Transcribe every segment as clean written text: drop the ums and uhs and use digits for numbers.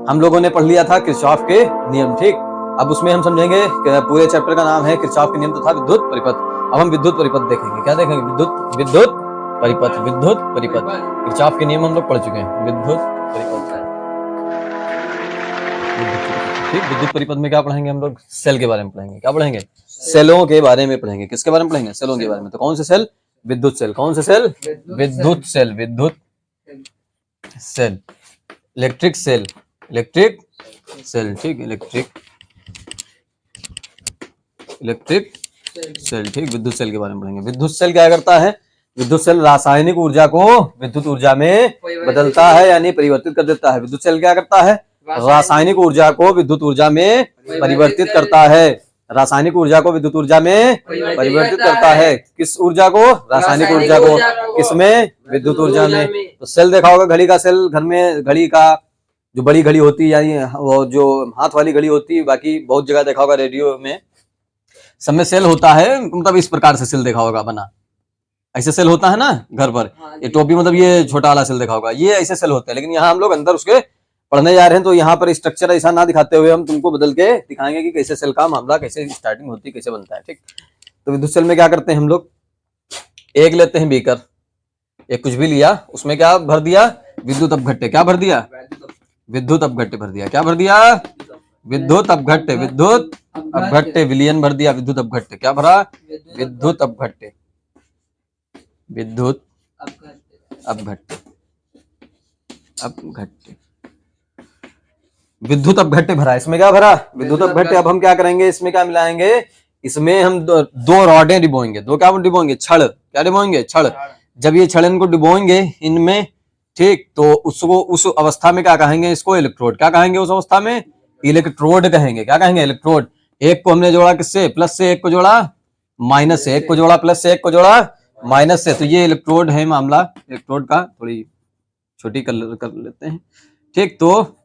हम लोगों ने पढ़ लिया था किरचॉफ के नियम, ठीक। अब उसमें हम समझेंगे पूरे चैप्टर का नाम है किरचॉफ के नियम तथा विद्युत परिपथ। अब हम विद्युत परिपथ देखेंगे। क्या देखेंगे? विद्युत परिपथ। विद्युत परिपथ किरचॉफ के नियम हम लोग पढ़ चुके हैं। विद्युत परिपथ, ठीक। विद्युत परिपथ में क्या पढ़ेंगे हम लोग? सेल के बारे में पढ़ेंगे। क्या पढ़ेंगे? सेलों के बारे में पढ़ेंगे। किसके बारे में पढ़ेंगे? सेलों के बारे में। तो कौन से सेल? विद्युत सेल। कौन से सेल? विद्युत सेल। विद्युत cell, electric cell, electric cell, ठीक। इलेक्ट्रिक सेल, ठीक। विद्युत सेल के बारे में पढ़ेंगे। विद्युत सेल क्या करता है? विद्युत सेल रासायनिक ऊर्जा को विद्युत ऊर्जा में बदलता है, यानी परिवर्तित कर देता है। विद्युत सेल क्या करता है? रासायनिक ऊर्जा को विद्युत ऊर्जा में परिवर्तित करता है। रासायनिक ऊर्जा को विद्युत ऊर्जा में परिवर्तित करता है। किस ऊर्जा को? रासायनिक ऊर्जा को। किसमें? विद्युत ऊर्जा में। तो सेल देखा होगा, घड़ी का सेल। घर में घड़ी का जो बड़ी घड़ी होती है, यानी वो जो हाथ वाली घड़ी होती है, बाकी बहुत जगह देखा होगा, रेडियो में सब में सेल होता है। मतलब इस प्रकार से सेल देखा होगा बना, ऐसे सेल होता है ना घर पर। ये टोपी मतलब ये छोटा वाला सेल देखा होगा, ये ऐसे सेल होते हैं। लेकिन यहाँ हम लोग अंदर उसके पढ़ने जा रहे हैं, तो यहाँ पर स्ट्रक्चर ऐसा ना दिखाते हुए हम तुमको बदल के दिखाएंगे कि कैसे सेल का मामला, कैसे स्टार्टिंग होती है, कैसे बनता है, ठीक। तो विद्युत सेल में क्या करते हैं हम लोग? एक लेते हैं बीकर, एक कुछ भी लिया, उसमें क्या भर दिया? विद्युत अपघट्य। क्या भर दिया? विद्युत अपघट्य भर दिया। क्या भर दिया? विद्युत अपघट्य। विद्युत अपघट्य विलयन भर दिया। विद्युत अपघट्य क्या भरा? विद्युत अपघट्य। विद्युत अपघट्य, अपघट्य, विद्युत अपघट्य भरा। इसमें क्या भरा? विद्युत अपघट्य। अब हम क्या करेंगे? इसमें क्या मिलाएंगे? इसमें हम दो रॉडें डिबोएंगे। दो क्या डिबोएंगे? छड़। क्या डिबोएंगे? छड़। जब ये छड़ इनको डिबोएंगे इनमें, ठीक, तो उसको उस अवस्था में क्या कहेंगे? इसको इलेक्ट्रोड। क्या कहेंगे उस अवस्था में? इलेक्ट्रोड कहेंगे। क्या कहेंगे? इलेक्ट्रोड। एक को हमने जोड़ा किससे? प्लस से। एक को जोड़ा माइनस से। एक को जोड़ा प्लस से, एक को जोड़ा माइनस से। तो ये इलेक्ट्रोड है मामला। इलेक्ट्रोड का थोड़ी छोटी कर लेते हैं, ठीक। तो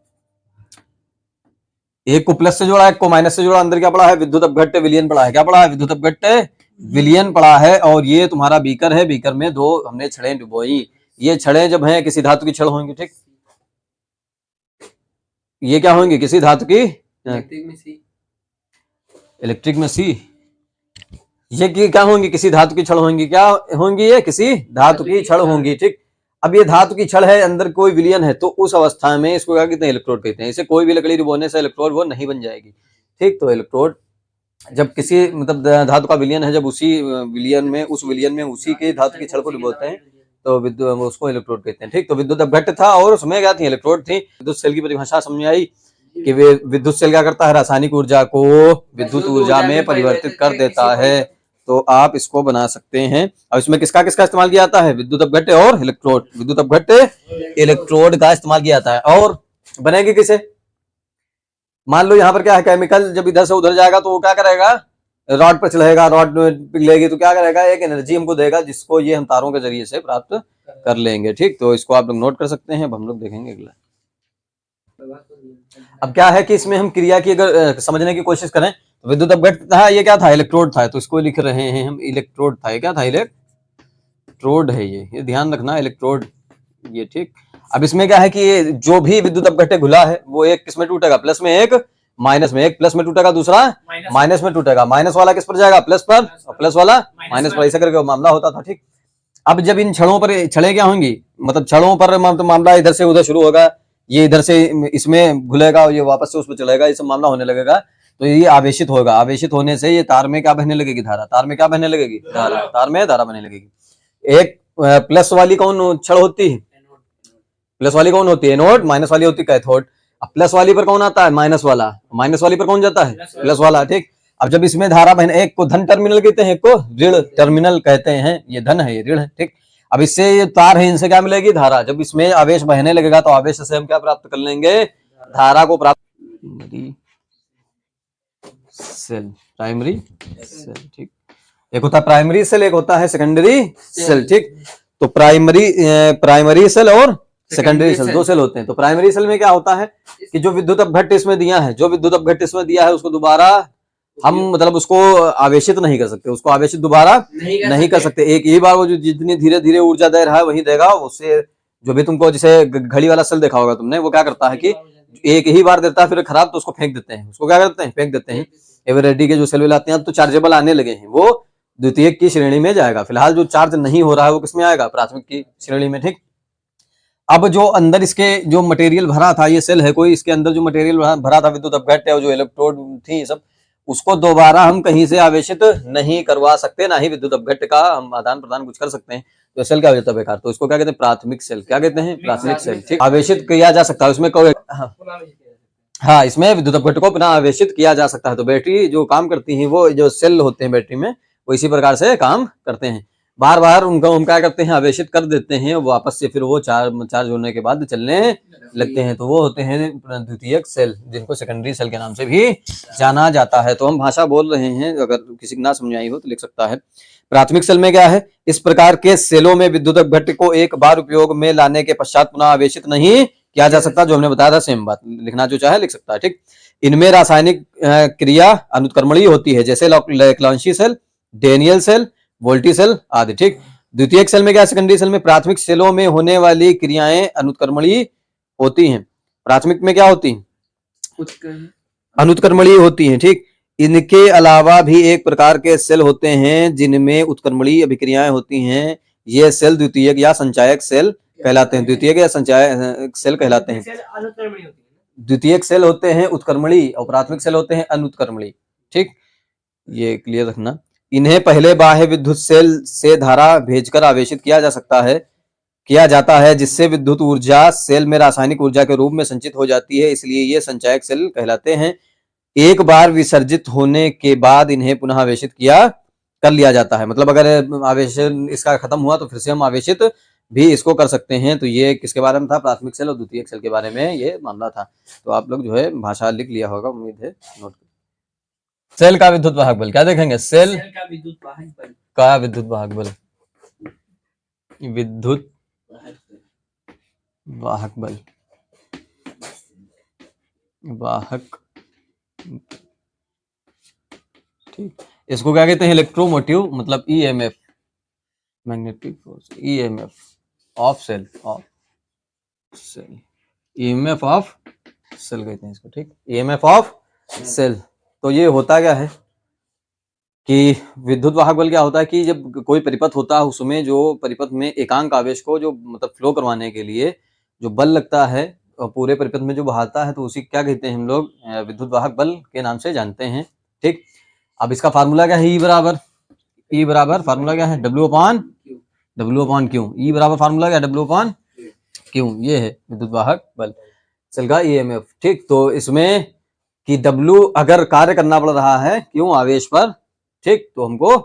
एक को प्लस से जोड़ा, एक को माइनस से जोड़ा। अंदर क्या पड़ा है? विद्युत अपघट्य विलयन पड़ा है। क्या पड़ा है? विद्युत अपघट्य विलयन पड़ा है। और ये तुम्हारा बीकर है। बीकर में दो हमने छड़ें डुबोई। ये छड़ें जब हैं किसी धातु की छड़ होंगी, ठीक। ये क्या होंगी? किसी धातु की, इलेक्ट्रिक में सी। ये क्या होंगी? किसी धातु की छड़ होंगी। क्या होंगी? ये किसी धातु की छड़ होंगी, ठीक। अब ये धातु की छड़ है, अंदर कोई विलयन है, तो उस अवस्था में इसको क्या कहते हैं? इलेक्ट्रोड कहते हैं। इसे कोई भी लकड़ी डुबोने से इलेक्ट्रोड वो नहीं बन जाएगी, ठीक। तो इलेक्ट्रोड जब किसी मतलब धातु का विलयन है, जब उसी विलयन में उसी के धातु की छड़ को डुबोते हैं, तो विद्युत उसको इलेक्ट्रोड कहते हैं, ठीक। तो विद्युत अपघट्य था और उसमें क्या थी? इलेक्ट्रोड थी। विद्युत सेल की परिभाषा समझ आई कि विद्युत सेल क्या करता है? रासायनिक ऊर्जा को विद्युत ऊर्जा में परिवर्तित कर देता है। तो आप इसको बना सकते हैं। अब इसमें किसका किसका इस्तेमाल किया जाता है? विद्युत अपघट्य और इलेक्ट्रोड। विद्युत अपघट्य इलेक्ट्रोड का इस्तेमाल किया जाता है। और बनेगी किसे? मान लो यहाँ पर क्या है? केमिकल जब इधर से उधर जाएगा तो वो क्या करेगा? रॉड पर चलेगा, रॉड पिघलेगी तो क्या करेगा? एक एनर्जी हमको देगा, जिसको ये हम तारों के जरिए से प्राप्त कर लेंगे, ठीक। तो इसको आप लोग नोट कर सकते हैं। अब हम लोग देखेंगे अगला। अब क्या है कि इसमें हम क्रिया की अगर समझने की कोशिश करें, तो विद्युत अपघट्य था, ये क्या था? इलेक्ट्रोड था। तो इसको लिख रहे हैं हम इलेक्ट्रोड था। ये क्या था? इलेक्ट्रोड है। ये ध्यान रखना, इलेक्ट्रोड, ये, ठीक। अब इसमें क्या है कि ये जो भी विद्युत अपघट्य घुला है वो एक किस में टूटेगा? प्लस में, एक माइनस में। एक प्लस में टूटेगा, दूसरा माइनस में टूटेगा। माइनस वाला किस पर जाएगा? प्लस पर, और प्लस वाला माइनस पर। ऐसा करके मामला होता था, ठीक। अब जब इन छड़ों पर, छड़ें क्या होंगी? मतलब छड़ों पर मामला इधर से उधर शुरू होगा, ये इधर से इसमें घुलेगा, ये वापस से उस पर चलेगा, ये सब मामला होने लगेगा। तो ये आवेशित होगा। आवेशित होने से ये तार में क्या बहने लगेगी? धारा। तार में क्या बहने लगेगी? धारा। तार में धारा बहने लगेगी। एक प्लस वाली कौन छड़ होती है? प्लस वाली कौन होती है? एनोड। माइनस वाली होती है कैथोड। अब प्लस वाली पर कौन आता है? माइनस वाला। माइनस वाली पर कौन जाता है? प्लस वाला, ठीक। अब जब इसमें धारा बहने, एक को धन टर्मिनल कहते हैं, एक को ऋण टर्मिनल कहते हैं। ये धन है, ये ऋण है, ठीक। अब इससे ये तार है, इनसे क्या मिलेगी? धारा। जब इसमें आवेश बहने लगेगा तो आवेश से हम क्या प्राप्त कर लेंगे? धारा को प्राप्त। सेल, प्राइमरी सेल, ठीक। एक होता है प्राइमरी सेल, एक होता है सेकेंडरी सेल, ठीक। तो प्राइमरी सेल और सेकेंडरी सेल, दो सेल होते हैं। तो प्राइमरी सेल में क्या होता है कि जो विद्युत अपघट्य इसमें दिया है, उसको दोबारा हम मतलब उसको आवेशित नहीं कर सकते, उसको आवेशित दोबारा नहीं कर सकते। एक ही बार वो जो जितनी धीरे धीरे ऊर्जा दे रहा है वही देगा। उससे जो भी तुमको जैसे घड़ी वाला सेल देखा होगा तुमने, वो क्या करता है कि एक ही बार देता है फिर खराब तो उसको फेंक देते हैं, उसको क्या करते हैं, फेंक देते हैं। एवरेडी के जो सेल आते हैं तो चार्जेबल आने लगे हैं, वो द्वितीयक की श्रेणी में जाएगा। फिलहाल जो चार्ज नहीं हो रहा है वो किसमें आएगा, प्राथमिक की श्रेणी में। ठीक, अब जो अंदर इसके जो मटेरियल भरा था, ये सेल है कोई, इसके अंदर जो मटेरियल भरा था विद्युत अपघट्य और जो इलेक्ट्रोड थी सब, उसको दोबारा हम कहीं से आवेशित नहीं करवा सकते, ना ही विद्युत अपघट्य का हम आदान प्रदान कुछ कर सकते हैं। तो सेल क्या हो जाता है बेकार, तो इसको क्या कहते हैं, प्राथमिक सेल। क्या कहते हैं, प्राथमिक सेल। ठीक, आवेशित किया जा सकता है उसमें कोई, हाँ इसमें विद्युत अपघट्य को पुनः आवेशित किया जा सकता है। तो बैटरी जो काम करती है, वो जो सेल होते हैं बैटरी में, वो इसी प्रकार से काम करते हैं। बार बार उनको हम क्या करते हैं, आवेशित कर देते हैं, वापस से फिर वो चार्ज होने के बाद चलने लगते हैं। तो वो होते हैं द्वितीयक सेल, जिनको सेकेंडरी सेल के नाम से भी जाना जाता है। तो हम भाषा बोल रहे हैं, अगर किसी को ना समझ आई हो तो लिख सकता है। प्राथमिक सेल में क्या है, इस प्रकार के सेलों में विद्युत अपघट्य को एक बार उपयोग में लाने के पश्चात पुनः आवेशित नहीं किया जा सकता, जो हमने बताया था सेम बात, लिखना जो चाहे लिख सकता है। ठीक, इनमें रासायनिक क्रिया अनुत्क्रमणीय होती है, जैसे Leclanche cell, Daniell cell, voltaic cell आदि। ठीक, द्वितीयक सेल में क्या, सेकेंडरी सेल में प्राथमिक सेलों में होने वाली क्रियाएं अनुत्क्रमणीय होती हैं। प्राथमिक में क्या होती हैं, अनुत्क्रमणीय होती हैं। ठीक, इनके अलावा भी एक प्रकार के सेल होते हैं जिनमें उत्क्रमणीय अभिक्रियाएं होती हैं। ये सेल द्वितीयक या संचायक सेल कहलाते हैं। द्वितीयक या संचायक सेल कहलाते हैं। द्वितीयक सेल होते हैं उत्क्रमणीय और प्राथमिक सेल होते हैं अनुत्क्रमणीय। ठीक, ये क्लियर रखना। इन्हें पहले बाह्य विद्युत सेल से धारा भेजकर आवेशित किया जाता है, जिससे विद्युत ऊर्जा सेल में रासायनिक ऊर्जा के रूप में संचित हो जाती है, इसलिए ये संचायक सेल कहलाते हैं। एक बार विसर्जित होने के बाद इन्हें पुनः आवेशित कर लिया जाता है। मतलब अगर आवेशन इसका खत्म हुआ तो फिर से हम आवेशित भी इसको कर सकते हैं। तो ये किसके बारे में था, प्राथमिक सेल और द्वितीयक सेल के बारे में ये मामला था। तो आप लोग जो है भाषा लिख लिया होगा, उम्मीद है नोट। सेल का विद्युत वाहक बल क्या देखेंगे, सेल का विद्युत वाहक बल, विद्युत वाहक बल वाहक। ठीक, इसको क्या कहते हैं, इलेक्ट्रोमोटिव, मतलब EMF, magnetic force, EMF of cell, EMF of cell कहते हैं इसको। ठीक, ईएमएफ ऑफ सेल। तो ये होता क्या है कि विद्युत वाहक बल क्या होता है कि जब कोई परिपथ होता है, उसमें जो परिपथ में एकांक आवेश को जो मतलब फ्लो करवाने के लिए जो बल लगता है, पूरे परिपथ में जो बहाता है, तो उसी क्या कहते हैं हम लोग, विद्युत वाहक बल के नाम से जानते हैं। ठीक, अब इसका फार्मूला क्या है, ई बराबर फार्मूला क्या है, डब्ल्यू अपॉन क्यू। ई बराबर फार्मूला क्या है, डब्ल्यू अपॉन क्यू। ये है विद्युत वाहक बल सेल का ईएमएफ। ठीक, तो इसमें कि डब्ल्यू अगर कार्य करना पड़ रहा है क्यों आवेश पर, ठीक, तो हमको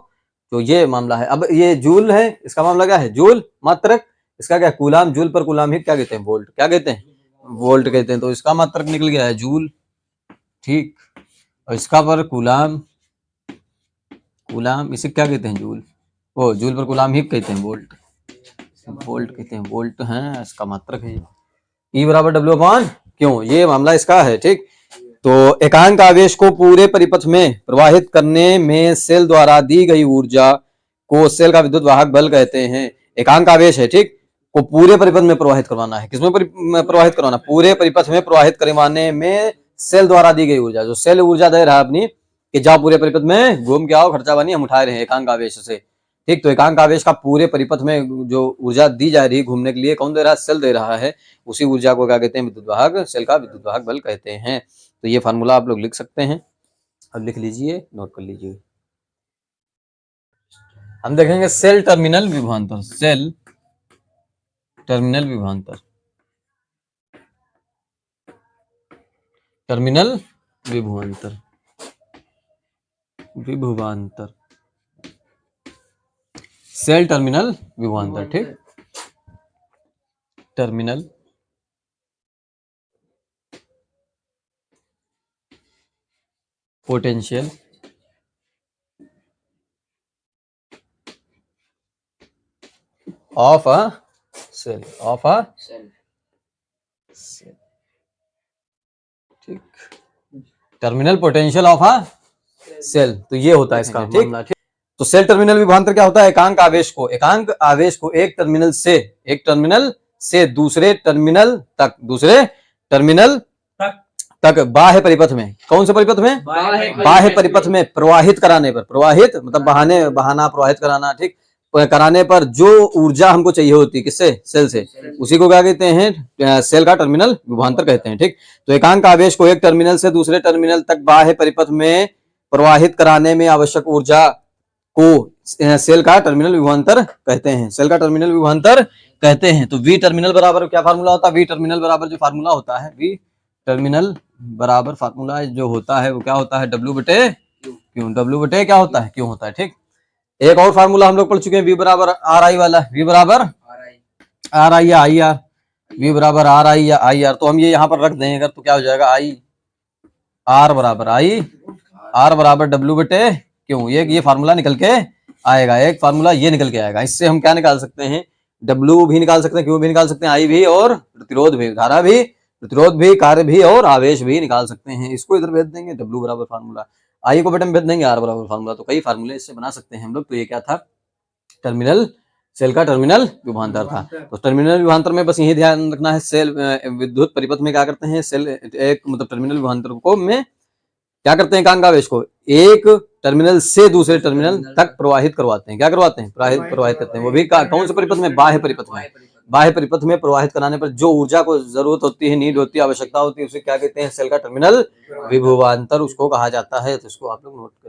तो ये मामला है। अब ये जूल है, इसका मामला क्या है, जूल मात्रक। इसका क्या, कूलाम, जूल पर कूलाम ही क्या कहते हैं, वोल्ट। क्या कहते हैं, वोल्ट कहते हैं। तो इसका मात्रक निकल गया है जूल। ठीक, और इसका पर कूलाम इसे क्या कहते हैं, जूल। ओ, जूल पर कूलाम ही कहते हैं, वोल्ट कहते हैं, वोल्ट है इसका मात्रक है। ई बराबर डब्ल्यू अपॉन क्यों, ये मामला इसका है। ठीक, तो एकांक आवेश को पूरे परिपथ में प्रवाहित करने में सेल द्वारा दी गई ऊर्जा को सेल का विद्युत वाहक बल कहते हैं। एकांक आवेश है, ठीक, को पूरे परिपथ में प्रवाहित करवाना है। किसमें प्रवाहित करवाना, पूरे परिपथ में प्रवाहित करवाने में सेल द्वारा दी गई ऊर्जा, जो सेल ऊर्जा दे रहा है अपनी कि जाओ पूरे परिपथ में घूम के आओ, खर्चा पानी हम उठा रहे हैं एकांक आवेश से। ठीक, तो एकांक आवेश का पूरे परिपथ में जो ऊर्जा दी जा रही है घूमने के लिए, कौन दे रहा है, सेल दे रहा है। उसी ऊर्जा को क्या कहते हैं, विद्युत वाहक, सेल का विद्युत वाहक बल कहते हैं। तो ये फार्मूला आप लोग लिख सकते हैं, अब लिख लीजिए, नोट कर लीजिए। हम देखेंगे सेल टर्मिनल विभवांतर, सेल टर्मिनल विभवांतर, टर्मिनल विभवांतर, सेल टर्मिनल विभवांतर। ठीक, terminal potential of a cell, ठीक, terminal potential of a cell. तो ये होता है इसका मामला। ठीक, तो सेल टर्मिनल विभवांतर क्या होता है, एकांक आवेश को एक टर्मिनल से दूसरे टर्मिनल तक बाह्य परिपथ में, कौन से परिपथ में, बाह्य परिपथ में प्रवाहित कराने पर, प्रवाहित मतलब बहाना प्रवाहित कराना, ठीक, कराने पर जो ऊर्जा हमको चाहिए होती है, किससे, सेल से, उसी को क्या कहते हैं, सेल का टर्मिनल विभवांतर कहते हैं, ठीक। तो एकांक आवेश को एक टर्मिनल से दूसरे टर्मिनल तक बाह्य परिपथ में प्रवाहित कराने में आवश्यक ऊर्जा को सेल का टर्मिनल विभवांतर कहते हैं, सेल का टर्मिनल विभवांतर कहते हैं। तो वी टर्मिनल बराबर क्या फार्मूला होता है, वी टर्मिनल बराबर जो फार्मूला होता है, वी टर्मिनल बराबर फार्मूला जो होता है वो क्या होता है, डब्ल्यू बटे क्यू, डब्ल्यू बटे क्या होता है, क्यू होता है, ठीक। एक और फार्मूला हम लोग पढ़ चुके हैं, वी बराबर आर आई वाला, वी बराबर आर आई या आई आर, वी बराबर आर आई या आई आर। तो हम ये यहाँ पर रख देंगे अगर, तो क्या हो जाएगा, आई आर बराबर आई, आर बराबर डब्ल्यू बटे क्यू। ये फार्मूला निकल के आएगा, एक फार्मूला ये निकल के आएगा। इससे हम क्या निकाल सकते हैं, डब्ल्यू भी निकाल सकते हैं, क्यू भी निकाल सकते हैं, आई भी और प्रतिरोध भी, धारा भी, प्रतिरोध भी, कार्य भी और आवेश भी निकाल सकते हैं। इसको इधर भेज देंगे, डब्ल्यू बराबर फार्मूला, आई को बटन भेज देंगे, आर बराबर फार्मूला। तो कई फार्मूले इससे बना सकते हैं हम लोग। तो ये क्या था, टर्मिनल, सेल का टर्मिनल विभवांतर था। तो टर्मिनल विभवांतर में बस यही ध्यान रखना है, सेल विद्युत परिपथ में क्या करते हैं, सेल एक मतलब टर्मिनल विभवांतर को में क्या करते हैं, एकांक आवेश को एक टर्मिनल से दूसरे टर्मिनल तक प्रवाहित करवाते हैं। क्या करवाते हैं, प्रवाहित करते हैं। वो भी कौन से परिपथ में, बाह्य परिपथ में। बाह्य परिपथ में प्रवाहित कराने पर जो ऊर्जा को जरूरत होती है, नीड होती है, आवश्यकता होती है, उसे क्या कहते हैं, सेल का टर्मिनल विभवांतर उसको कहा जाता है। तो इसको आप लोग नोट करिए।